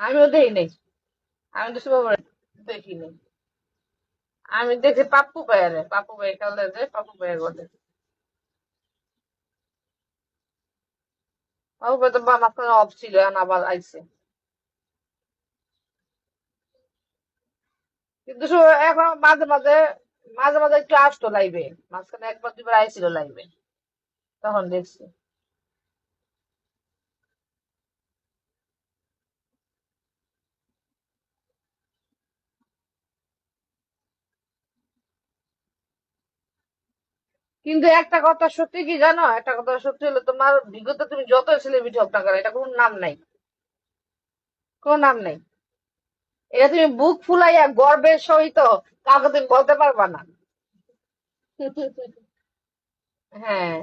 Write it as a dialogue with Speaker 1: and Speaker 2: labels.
Speaker 1: আমিও দেখি নাই। আমি তো শুভ দেখি নাই। আমি দেখছি পাপ্পু ভাইয়ারে, পাপ্পু ভাই খেলতে যে পাপ্পু ভাইয়ের বলে। পাপ্পু ভাই তো বা মাঝখানে অফ ছিল, এখন আবার আইছে। কিন্তু এখন মাঝে মাঝে, মাঝে মাঝে একটু আসতো লাইভে। মাঝখানে একবার দুবার আইছিল লাইভে, তখন দেখছি। কিন্তু একটা কথা সত্যি কি জানো, একটা কথা সত্যি হলো, তোমার বিগত তুমি যত সেলিব্রিটি হোক না কেন, এটা কোনো নাম নাই, কোনো নাম নাই। এটা তুমি বুক ফুলাইয়া গর্বের সহিত কাউকে তুমি বলতে পারবা না। হ্যাঁ,